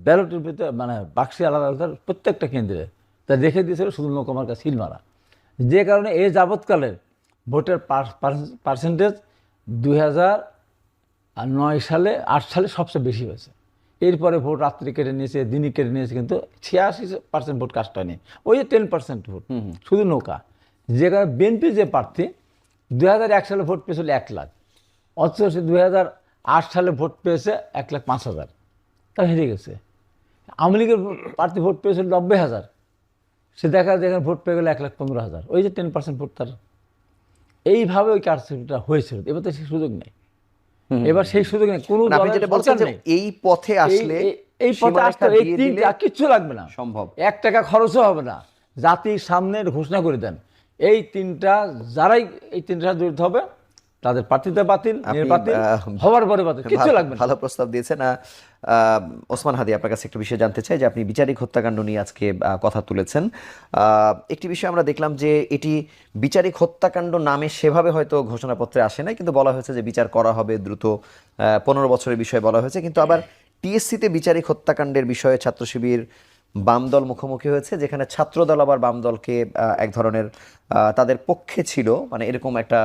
ব্যালটের ভিতরে, মানে বাক্সে আলাদা আলাদা প্রত্যেকটা কেন্দ্রে তা রেখে দিয়েছিল, শুধু নৌকামার্কা সিল মারা। যে কারণে এই যাবৎকালের ভোটের পার্সেন্টেজ আর 8 সালে সবচেয়ে বেশি হয়েছে। এরপরে ভোট রাত্রি কেটে নিয়েছে, দিনই কেটে নিয়েছে, কিন্তু 86% ভোট কাস্ট হয়নি, ওই যে 10% ভোট শুধু নৌকা। যেখানে বিএনপি যে প্রার্থী 2001 সালে ভোট পেয়েছিল 1 লাখ, অথচ সে 2008 সালে ভোট পেয়েছে 1,05,000, তা হেরে গেছে। আওয়ামী লীগের প্রার্থী ভোট পেয়েছিল 90,000, সে দেখা যায় যেখানে ভোট পেয়ে গেলে 1,15,000, ওই যে 10% ভোট তার। এইভাবে ওই কারচুপিটা হয়েছিল। এবার তো সেই সুযোগ নেই, এবার সেই সুযোগ নেই, কোনো
না, আপনি যেটা বলছেন যে এই পথে আসলে
এই পথে আসতে
সীমারেখা
এই
দিয়ে
তিনটা
দিলে
কিচ্ছু লাগবে না,
সম্ভব।
1 টাকা খরচও হবে না, জাতির সামনে ঘোষণা করে দেন এই তিনটা, যারাই এই তিনটার সাথে জড়িত হবে তাদের প্রার্থিতা বাতিল,
আপনি,
বাতিল হওয়ার পরে বাতিল, কিচ্ছু লাগবে না।
ভালো প্রস্তাব দিয়েছেন। ওসমান হাদি, আপনার কাছে একটা বিষয় জানতে চাই যে আপনি বিচারিক হত্যাকাণ্ড নিয়ে আজকে কথা তুলেছেন। একটি বিষয় আমরা দেখলাম যে এটি বিচারিক হত্যাকাণ্ড নামে সেভাবে হয়তো ঘোষণাপত্রে আসে নাই, কিন্তু বলা হয়েছে যে বিচার করা হবে দ্রুত, 15 বছরের বিষয়ে বলা হয়েছে। কিন্তু আবার টিএসসিতে বিচারিক হত্যাকাণ্ডের বিষয়ে ছাত্র শিবির বাম দল মুখোমুখি হয়েছে, যেখানে ছাত্র দল আবার বাম দলকে এক ধরনের তাদের পক্ষে ছিল, মানে এরকম একটা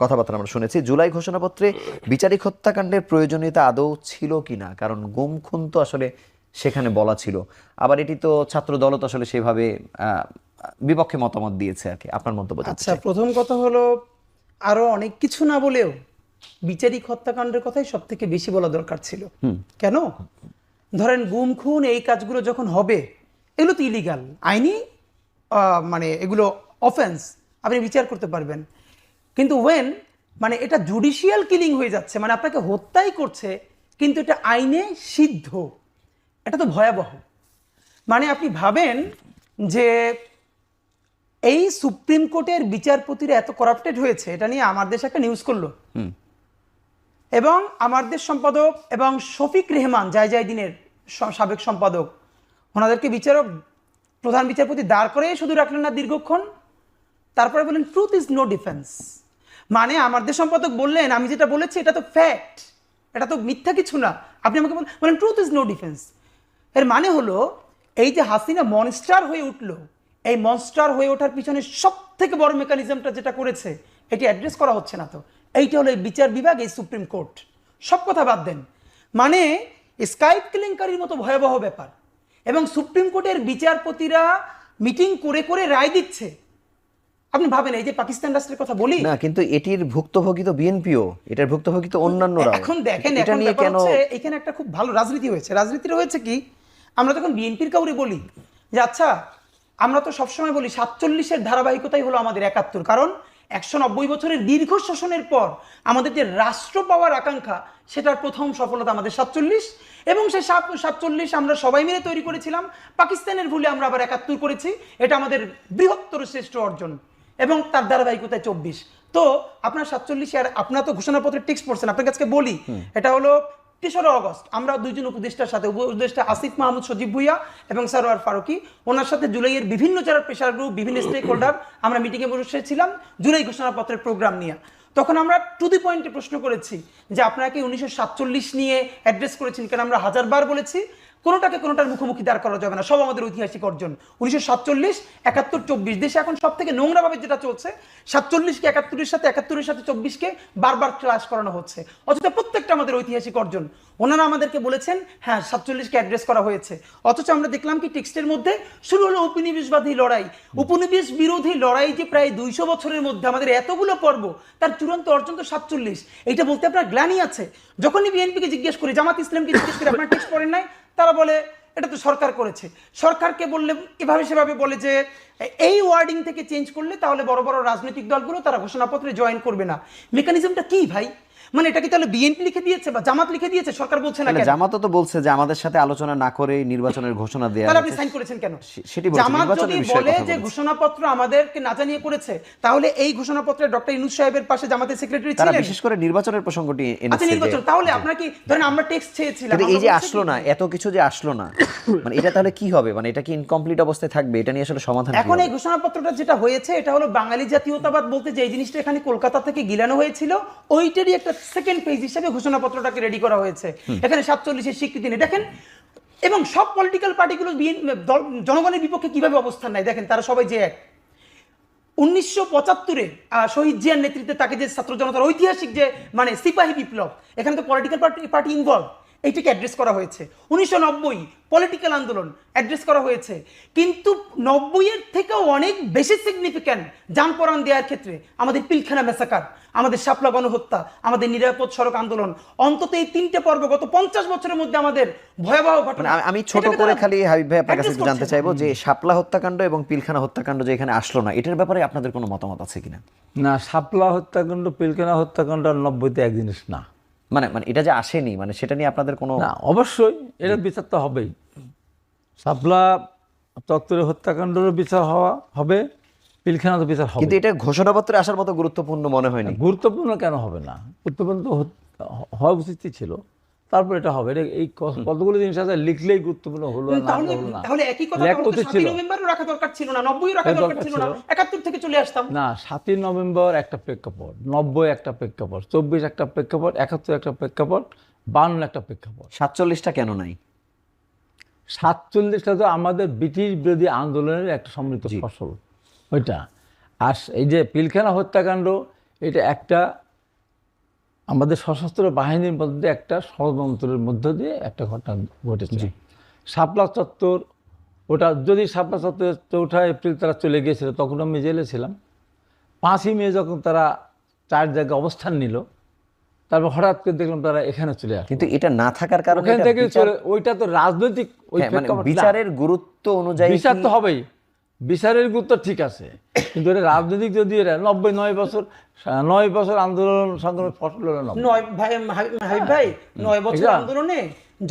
কথাবার্তা আমরা শুনেছি। জুলাই ঘোষণাপত্রে বিচারিক হত্যাকাণ্ডের প্রয়োজনীয়তা আদৌ ছিল কিনা, কারণ গুম খুন তো আসলে সেখানে বলা ছিল, আবার এটি তো ছাত্র দলও তো আসলে সেভাবে বিপক্ষে মতামত দিয়েছে আর কি। আপনার মন্তব্য জানতে
আচ্ছা,
চাই।
প্রথম কথা হলো, আরো অনেক কিছু না বলেও বিচারিক হত্যাকাণ্ডের কথাই সব থেকে বেশি বলা দরকার ছিল। কেন? ধরেন গুম খুন এই কাজগুলো যখন হবে, এগুলো তো ইলিগাল, আইনি মানে এগুলো অফেন্স, আপনি বিচার করতে পারবেন। কিন্তু ওয়েন মানে এটা জুডিশিয়াল কিলিং হয়ে যাচ্ছে, মানে আপনাকে হত্যাই করছে কিন্তু এটা আইনে সিদ্ধ, এটা তো ভয়াবহ। মানে আপনি ভাবেন যে এই সুপ্রিম কোর্টের বিচারপতিরা এত করাপ্টেড হয়েছে, এটা নিয়ে আমার দেশ একটা নিউজ করলো, এবং আমার দেশ সম্পাদক এবং শফিক রেহমান জায়দিনের সাবেক সম্পাদক, ওনাদেরকে বিচারক প্রধান বিচারপতি দাঁড় করে শুধু রাখলেন না দীর্ঘক্ষণ, তারপরে বললেন ট্রুথ ইজ নো ডিফেন্স। মানে আমার দেশ সম্পাদক বললেন আমি যেটা বলেছি এটা তো ফ্যাক্ট, এটা তো মিথ্যা কিছু না, আপনি আমাকে বলেন ট্রুথ ইজ নো ডিফেন্স। এর মানে হলো এই যে হাসিনা মনস্টার হয়ে উঠলো, এই মনস্টার হয়ে ওঠার পিছনে সব থেকে বড় মেকানিজমটা যেটা করেছে এটি অ্যাড্রেস করা হচ্ছে না। তো এইটা হলো এই বিচার বিভাগ, এই সুপ্রিম কোর্ট। সব কথা বাদ দেন, মানে স্কাইপ কেলেঙ্কারির মতো ভয়াবহ ব্যাপার, এবং সুপ্রিম কোর্টের বিচারপতিরা মিটিং করে করে রায় দিচ্ছে। আপনি ভাবেন, এই যে পাকিস্তান রাষ্ট্রের কথা বলি
না, কিন্তু এটির ভুক্তভোগী তো বিএনপিও, এটার ভুক্তভোগী তো অন্যান্যরা।
এখন দেখেন,
এটা
এখন
নিয়ে
ব্যাপার
কেন
হচ্ছে এখানে একটা খুব ভালো রাজনীতি হয়েছে। রাজনীতিটা হয়েছে কি, আমরা যখন বিএনপির কাউরে বলি যে আচ্ছা, আমরা তো সবসময় বলি 47-এর ধারাবাহিকতাই হলো আমাদের 71, কারণ 190 বছরের দীর্ঘ শাসনের পর আমাদের যে রাষ্ট্র পাওয়ার আকাঙ্ক্ষা, সেটার প্রথম সফলতা আমাদের 47, এবং সেই 47 আমরা সবাই মিলে তৈরি করেছিলাম। পাকিস্তানের ভুলে আমরা আবার 71 করেছি, এটা আমাদের বৃহত্তর শ্রেষ্ঠ অর্জন, এবং তার ধারাবাহিকতায় 24। তো আপনার 47, আর আপনার তো ঘোষণাপত্রের টেক্সট পড়ছেন, আপনার কাছে বলি, এটা হলো 3রা অগস্ট আমরা দুইজন উপদেষ্টার সাথে, উপদেষ্টা আসিফ মাহমুদ সজীব ভুইয়া এবং সারোয়ার ফারুকি, ওনার সাথে জুলাইয়ের বিভিন্ন যারা প্রেশার গ্রুপ, বিভিন্ন স্টেক হোল্ডার, আমরা মিটিংয়ে বসেছিলাম জুলাই ঘোষণাপত্রের প্রোগ্রাম নিয়ে। তখন আমরা টু দি পয়েন্টে প্রশ্ন করেছি যে আপনারা কি 1947 নিয়ে অ্যাড্রেস করেছেন, কেন আমরা 1000 বার বলেছি কোনোটাকে কোনোটার মুখোমুখি দাঁড় করা যাবে না, সব আমাদের ঐতিহাসিক অর্জন। 1947, 71, 24 দেশে এখন সব থেকে নোংরাভাবে যেটা চলছে, 47-কে 71-এর সাথে, 71-এর সাথে 24-কে বারবার ক্লাস করানো হচ্ছে, অথচ প্রত্যেকটা আমাদের ঐতিহাসিক অর্জন। ওনারা আমাদেরকে বলেছেন হ্যাঁ 47-কে অ্যাড্রেস করা হয়েছে, অথচ আমরা দেখলাম কি টেক্সটের মধ্যে শুরু হলো উপনিবেশবাদী লড়াই, উপনিবেশ বিরোধী লড়াই, যে প্রায় 200 বছরের মধ্যে আমাদের এতগুলো পর্ব, তার চূড়ান্ত অর্জন তো 47। এইটা বলতে আপনার গ্লানি আছে। যখনই বিএনপিকে জিজ্ঞেস করি, জামাত ইসলামকে জিজ্ঞেস করি আপনার টেক্সট পড়েন নাই, তারা বলে এটা তো সরকার করেছে। সরকারকে বললে এভাবে সেভাবে বলে যে এই ওয়ার্ডিং থেকে চেঞ্জ করলে তাহলে বড় বড় রাজনৈতিক দলগুলো তারা ঘোষণাপত্রে জয়েন করবে না। মেকানিজমটা কি ভাই? মানে এটা কি তাহলে বিএনপি লিখে দিয়েছে বা জামাত লিখে দিয়েছে, সরকার বলছে না কেন?
জামাতও তো বলছে যে আমাদের সাথে আলোচনা না করে নির্বাচনের ঘোষণা দেয়া,
তাহলে আপনি সাইন করেছেন কেন?
সেটি বলছে,
জামাত যদি
নির্বাচনের বিষয়ে
বলে
কথা
যে
বলছে।
ঘোষণাপত্র আমাদেরকে না জানিয়ে করেছে, তাহলে এই ঘোষণাপত্রে ডক্টর ইউনূস সাহেবের পাশে জামাতের সেক্রেটারি
তারা
ছিলেন।
বিশেষ করে নির্বাচনের প্রসঙ্গটি
আচ্ছা,
এনেছে।
নির্বাচন, তাহলে আপনার কি ধরেন আমরা টেক্সট চেয়েছিলাম,
কিন্তু এই
আমরা
যে
বলছি
আসলো
কি?
না, এত কিছু যে আসলো না, মানে এটা তাহলে কি হবে? মানে এটা কি ইনকমপ্লিট অবস্থায় থাকবে? এটা নিয়ে আসলে সমাধান কি
এখন
হবে?
এই ঘোষণাপত্রটা যেটা হয়েছে, এটা হলো বাঙালি জাতীয়তাবাদ বলতে যে জিনিসটা এখানে কলকাতা থেকে গিলানো হয়েছিল, ওইটারই একটা সেকেন্ড পেজ হিসেবে ঘোষণাপত্রটাকে রেডি করা হয়েছে। এখানে 47-এর স্বীকৃতি নেই, দেখেন। এবং সব পলিটিক্যাল পার্টিগুলো জনগণের বিপক্ষে কিভাবে অবস্থান নেয় দেখেন, তারা সবাই যে এক। 1975-এ শহীদ জিয়ার নেতৃত্বে তাকে যে ছাত্র জনতার ঐতিহাসিক যে মানে সিপাহী বিপ্লব, এখানে তো পলিটিক্যাল পার্টি ইনভলভ, এইটাকে অ্যাড্রেস করা হয়েছে। 1990 পলিটিক্যাল আন্দোলন অ্যাড্রেস করা হয়েছে, কিন্তু 90-এর থেকেও অনেক বেশি সিগনিফিক্যান্ট যানপরাণ দেওয়ার ক্ষেত্রে আমাদের পিলখানা মেসাকার, আমাদের শাপলা গণহত্যা, আমাদের নিরাপদ সড়ক আন্দোলন, অন্তত এই 3টে পর্ব গত 50 বছরের মধ্যে আমাদের ভয়াবহ ঘটনা।
আমি ছোট
এটাকে
করে
তারা
খালি হাবিব ভাই আপনার কাছে
address
একটু জানতে
করছে
চাইবো যে শাপলা হত্যাকাণ্ড এবং পিলখানা হত্যাকাণ্ড যে এখানে আসলো না, এটার ব্যাপারে আপনাদের কোনো মতামত আছে কিনা?
না, শাপলা হত্যাকাণ্ড, পিলখানা হত্যাকাণ্ড আর 90-তে এক জিনিস না।
মানে মানে এটা যে আসেনি, মানে সেটা নিয়ে আপনাদের কোনো
না, অবশ্যই এটার বিচার তো হবেই। শাপলা চত্বরের হত্যাকাণ্ডেরও বিচার হবে, পিলখানা তো বিচার হবে।
কিন্তু এটা ঘোষণাপত্রে আসার মতো গুরুত্বপূর্ণ মনে হয়নি।
গুরুত্বপূর্ণ কেন হবে না? গুরুত্বপূর্ণ তো হওয়া উচিতই ছিল, তারপর এটা হবে। এই কতগুলো জিনিস আছে লিখলেই গুরুত্বপূর্ণ হলো না, হলো না।
তাহলে একই কথা
লেখা
তাহলে তো
উচিত
7
ছিল।
নভেম্বরও রাখা দরকার ছিল না, 90 রাখা দরকার ছিল না, 71 থেকে চলে আসতাম।
না, 7 নভেম্বর একটা প্রেক্ষাপট, 90 একটা প্রেক্ষাপট, 24 একটা প্রেক্ষাপট, 71 একটা প্রেক্ষাপট, 52 একটা প্রেক্ষাপট।
47টা কেন নাই?
47টা তো আমাদের ব্রিটিশ বিরোধী আন্দোলনের একটা সমৃদ্ধ ফসল ওইটা। আর এই যে পিলখানা হত্যাকাণ্ড, এটা একটা আমাদের সশস্ত্র বাহিনীর মধ্যে একটা ষড়যন্ত্রের মধ্য দিয়ে একটা ঘটনা ঘটেছে। শাপলা চত্বর, ওটা যদি শাপলা চত্বরের 4 এপ্রিল তারা চলে গিয়েছিল, তখন আমি জেলে ছিলাম। 5ই মে যখন তারা 4 জায়গায় অবস্থান নিল, তারপর হঠাৎ করে দেখলাম তারা এখানে চলে আসে।
কিন্তু এটা না থাকার কারণে
ওখান
এটা
থেকে
বিচার-
ওইটা তো রাজনৈতিক ওই
হ্যাঁ, মানে
প্রেক্ষাপট না।
বিচারের গুরুত্ব অনুযায়ী
বিচার
কি-
তো হবেই, বিচারের গুরুত্ব ঠিক আছে, কিন্তু এটা রাজনৈতিক যদি এটা 9 বছর আন্দোলন সংগ্রামের ফসল হলো না।
হাবিব ভাই 9 বছর
এটা-
আন্দোলনে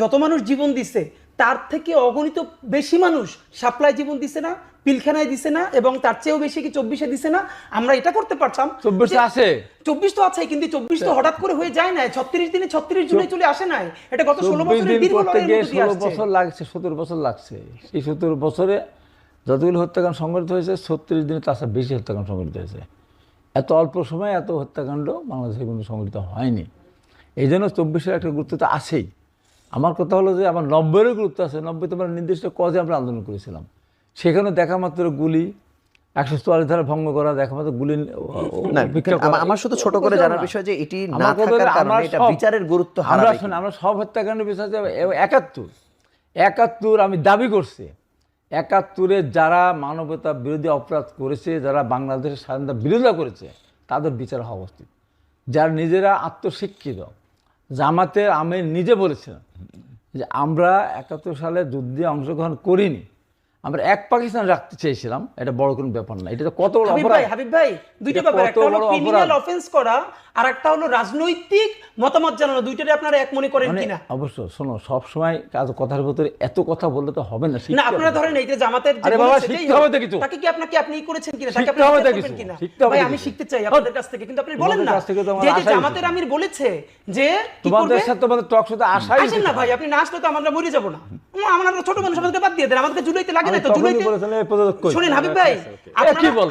যত মানুষ জীবন দিছে, তার থেকে অগণিত বেশি মানুষ শাপলায় জীবন দিছে না, পিলখানায় দিছে না, এবং তার চেয়েও বেশি কি 24-এ দিছে না? আমরা এটা করতে পারতাম।
24 আছে,
24 তো আছে, কিন্তু 24 তো হঠাৎ করে হয়ে যায় না, 36 দিনে 36 জুলাই চলে আসে নাই। এটা গত 16
24
বছরের
দিন
দীর্ঘ
করতে
লড়াইয়ের
গিয়ে
মধ্যে দিয়ে
16
আসছে।
বছর লাগছে, 17 বছর লাগছে। সেই 17 বছরে যতগুলো হত্যাকাণ্ড সংঘটিত হয়েছে, 36 দিনে তার চেয়ে বেশি হত্যাকাণ্ড সংঘটিত হয়েছে। এত অল্প সময়ে এত হত্যাকাণ্ড বাংলাদেশে কিন্তু সংঘটিত হয়নি। এই জন্য 24-এর একটা গুরুত্ব তো আছেই। আমার কথা হলো যে আমার 90-এরও গুরুত্ব আছে। 90 তো আমরা নির্দিষ্ট কজে আমরা আন্দোলন করেছিলাম, সেখানে দেখা মাত্র গুলি, 144 ধারা ভঙ্গ করা, দেখা মাত্র গুলি
না,
উপেক্ষা করা।
আমার শুধু ছোট করে জানার বিষয় যে এটি না
আমার কথা
থাকার
হলো
কারণে
আমরা
এটা
সব-
বিচারের গুরুত্ব
আমরা
হারাবে
শুনি,
কি?
আমরা সব হত্যাকাণ্ডের বিষয় 71 আমি দাবি করছি, 71-এ যারা মানবতা বিরোধী অপরাধ করেছে, যারা বাংলাদেশের স্বাধীনতা বিরোধিতা করেছে, তাদের বিচার হওয়া উচিত। যারা নিজেরা আত্মশিক্ষিত, জামাতের আমির নিজে বলেছেন যে আমরা 71 সালে যুদ্ধে অংশগ্রহণ করিনি, আমরা এক পাকিস্তান রাখতে চেয়েছিলাম। এটা বড় কোনো ব্যাপার না, এটা তো কত বড় অপরাধ।
হাবিব ভাই দুইটা
এটা
ব্যাপার,
কত
একটা হলো
বড়
ক্রিমিনাল
অপরাধ।
অফেন্স করা, আর একটা হলো রাজনৈতিক মতামত জানানো। দুইটারে আপনারা এক মনে করেন
মানে
কিনা?
অবশ্য শোনো, সবসময় কথার ভিতরে এত কথা বললে তো হবে না।
না,
শিখতে
আপনারা
হবে।
ধরেন এই যে জামাতের যে
আরে বাবা,
বলেছে,
শিখতে
যেই হোক,
হবে তো কিছু।
তাকে কি আপনি করেছেন কিনা, তাকে
শিখতে
আপনি
হবে তো
জিজ্ঞেস
কিছু।
করবেন কিনা?
শিখতে হবে
ভাই
তো
আমি
কিছু।
শিখতে চাই আপনাদের কাছ থেকে, কিন্তু আপনি বলেন
তোমাদের
না
কাছ থেকে তো আমার
যে
আশাই
জামাতের
ছিল।
আমির বলেছে যে কি
তোমাদের
করবে।
সাথে তোমাদের টক শোতে আশাই
আসেন না ভাই, আপনি না আসলে তো আমরা মরে যাবো না। আমরা ছোট মানুষ, আমাদেরকে বাদ দিয়ে দেন, আমাদেরকে জুলাইতে লাগে না তো। জুলাইতে শুনেন হাবিব ভাই,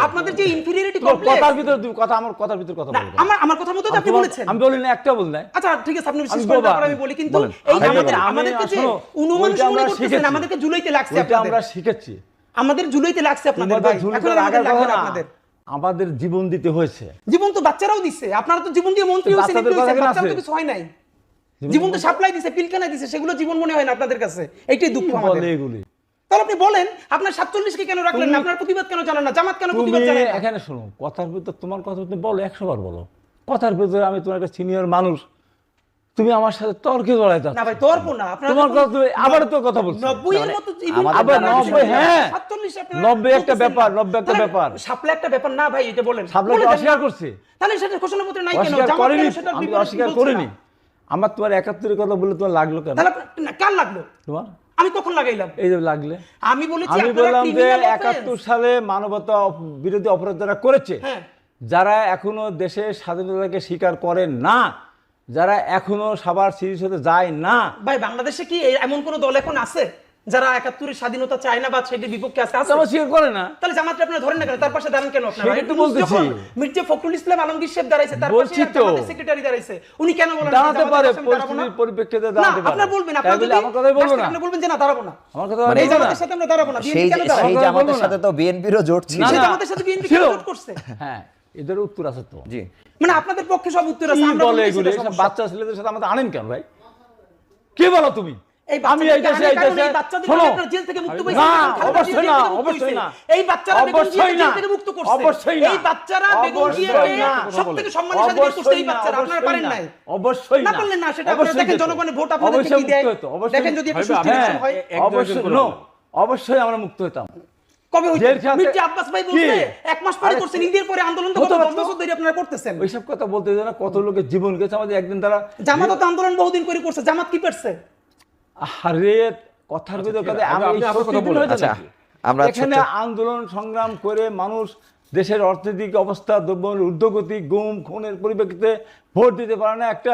আপনাদের যে ইনফিরিয়রিটি কমপ্লেক্স,
কথার ভিতরে কথা, আমার কথার ভিতরে কথা বলবো।
আমার কথা মতো তো আপনি বলেছেন।
আমি বলি না, একটা বল নাই।
আচ্ছা ঠিক আছে, আপনি বিশেষ
আমি
করে
বলবো,
তারপর আমি বলি, কিন্তু
বলেন।
এই
আমি
আমাদের
বলবো,
আমাদেরকে যে
শোনো,
অনুমানুষ
ওইটা আমরা
মনে করতেছেন,
শিখেছি।
আমাদেরকে জুলাইতে লাগছে
ওইটা
আপনাদের,
আমরা শিখেছি।
আমাদের জুলাইতে লাগছে আপনাদের
তোমাদের
ভাই,
ঝুলিতে
এখন আমাদের
লাগার
লাগবে
কথা
না
না,
আপনাদের।
আমাদের জীবন দিতে হয়েছে।
জীবন তো বাচ্চারাও দিছে, আপনারা তো জীবন দিয়ে মন্ত্রী হয়েছেন,
বাচ্চাদের কথা কেন
বাচ্চারা তো
আছে?
কিছু হয় নাই। জীবন তো সাপ্লাই দিছে, পিলকানায় দিছে, সেগুলো জীবন মনে হয় না আপনাদের কাছে। এইটাই দুঃখ আমাদের।
বলে এগুলি
তাহলে আপনি বলেন, আপনার 47 কে কেন রাখলেন না? আপনার প্রতিবাদ কেন জানান না? জামাত কেন
তুমি
প্রতিবাদ জানায় না?
এখানে শোনো, কথার ভিতর তোমার কথা তুমি বলো, 100 বার বলো। কথার ভিতরে আমি তোমার একটা সিনিয়র মানুষ, তুমি আমার সাথে তর্কে জড়াই যাচ্ছ।
না ভাই, তর্ক না। আপনারা
তোমার
যখন
কথা তুমি আবার তো কথা বলছো।
90 এর মতো
আবার 90, হ্যাঁ।
47 আপনারা
90 একটা
বলতেছেন
ব্যাপার,
না।
90 একটা
তাহলে
ব্যাপার।
শাপলা একটা ব্যাপার না ভাই, এটা বলেন।
সাবলাকে
বলে দেন
অস্বীকার
না।
করছে,
তাহলে সেটা ঘোষণাপত্রে নাই কেন?
অস্বীকার
জামাত
করিনি,
কেন সেটার
আমি
বিপরীত
অস্বীকার
বলছে
করিনি।
না?
আমার তোমার 71-এর কথা বলে তোমার লাগলো কেন?
তাহলে না, কার লাগলো?
তোমার
আমি কখন লাগাইলাম?
এই যে লাগলে,
আমি বলেছি
আমি
আপনারা
বললাম যে
criminal offense।
71 সালে মানবতা বিরোধী অপরাধ যারা করেছে,
হ্যাঁ।
যারা এখনো দেশের স্বাধীনতাকে স্বীকার করে না, যারা এখনো সবার সিরিজ হতে যায় না,
ভাই বাংলাদেশে কি এমন কোন দল এখন আছে যারা 71-এর স্বাধীনতা চায় না বা সেটির বিপক্ষে আছে?
জামাত স্বীকার করে না।
তাহলে জামাতকে আপনারা ধরেন না কেন? তার পাশে দাঁড়ান কেন আপনারা?
সেটাই তো বলতেছি।
মির্জা ফখরুল ইসলাম আলমগীর সাহেব দাঁড়াইছে, তার পাশে
বলছি তো।
জামাতের সেক্রেটারি দাঁড়াইছে, উনি কেন বলেন
দাঁড়াতে পারে,
আমি দাঁড়াবো না?
পরিস্থিতির পরিপ্রেক্ষিতে
না,
দাঁড়াতে পারে।
আপনারা বলবেন,
তাই
আপনারা
বলে
যদি
আমার কথাই বলবো না।
আপনি বলবেন যে না দাঁড়াবো না,
আমার কথা
এই
বলবো না।
জামাতের সাথে আমরা দাঁড়াবো না,
সেই
বিএনপি কেন দাঁড়াবো?
সেই
কথা
জামাতের
বলবো না।
সাথে তো বিএনপিরও জোট ছিল।
সেই
না।
জামাতের সাথে বিএনপি
ছিল।
কেন জোট করছে?
হ্যাঁ, এদের উত্তর আছে তো।
জি,
মানে আপনাদের পক্ষে সব উত্তর আছে,
কি
আমরা
বলে
বলতেছি
এগুলো?
না
এসব
সমস্যা।
বাচ্চা ছেলেদের সাথে আমাদের আনেন কেন ভাই? কে বলো তুমি?
এই
আমি এই দেশে
বাচ্চাদেরকে আনার কারণে এই বাচ্চাদেরকে
শোনো,
আপনারা জেল থেকে মুক্ত
না,
পেয়েছেন, খালেদা
অবশ্যই
জিয়া
না,
জেল থেকে মুক্ত
অবশ্যই
হয়েছে।
না।
এই বাচ্চারা বেগম
অবশ্যই
জিয়াকে জেল
না।
থেকে মুক্ত করছে।
অবশ্যই না।
এই বাচ্চারা বেগম
অবশ্যই
জিয়াকে
না।
সবথেকে সম্মানের সাথে বিয়ে করছে এই বাচ্চারা, আপনারা পারেন নাই।
অবশ্যই
না পারলেন না, সেটা আপনারা দেখেন জনগণের ভোট আপনাদেরকে কি দেয়। দেখেন যদি একটা সুষ্ঠু ইলেকশন হয়।
অবশ্যই no, অবশ্যই আমরা মুক্ত হতাম।
কবে হইছে?
জেল খাতে-
মির্জা আব্বাস ভাই বলছে
কি?
1 মাস পরে
আরে
করছেন, ঈদের পরে আন্দোলন তো
হতে
গত
পারতো।
10 বছর ধরে আপনারা করতেছেন।
ওইসব কথা বলতে দেয় না, কত লোকের জীবন গেছে আমাদের একদিন তারা।
জামাত তো আন্দোলন বহুদিন করে করছে, জামাত কি পারছে?
আরে কথার ভিতরে কথা আমি
আপনি
এই
আপনার কথা
সত্যি
বলেন।
হয়েছে
আচ্ছা,
নাকি?
আমরা
এখানে
ছোট্ট-
আন্দোলন সংগ্রাম করে মানুষ দেশের অর্থনৈতিক অবস্থা, দ্রব্যমূল্যের ঊর্ধ্বগতি, গুম খুনের পরিপ্রেক্ষিতে ভোট দিতে পারে না, একটা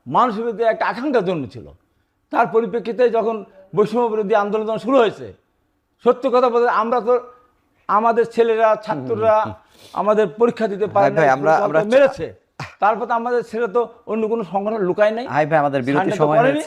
মানুষের মধ্যে একটা আকাঙ্ক্ষা জন্মেছিল। তার পরিপ্রেক্ষিতে যখন বৈষম্য বিরোধী আন্দোলন যখন শুরু হয়েছে, সত্য কথা বলতে আমরা তো আমাদের ছেলেরা, ছাত্ররা আমাদের পরীক্ষা দিতে পারে
ভাই,
না,
আমরা-
মেরেছে। তারপর তো আমাদের ছেলে তো অন্য কোনো সংগঠন লুকায় নাই,
ভাই আমাদের বিরতি
সান্ডা তো
সময়
করেনি।
হয়েছে।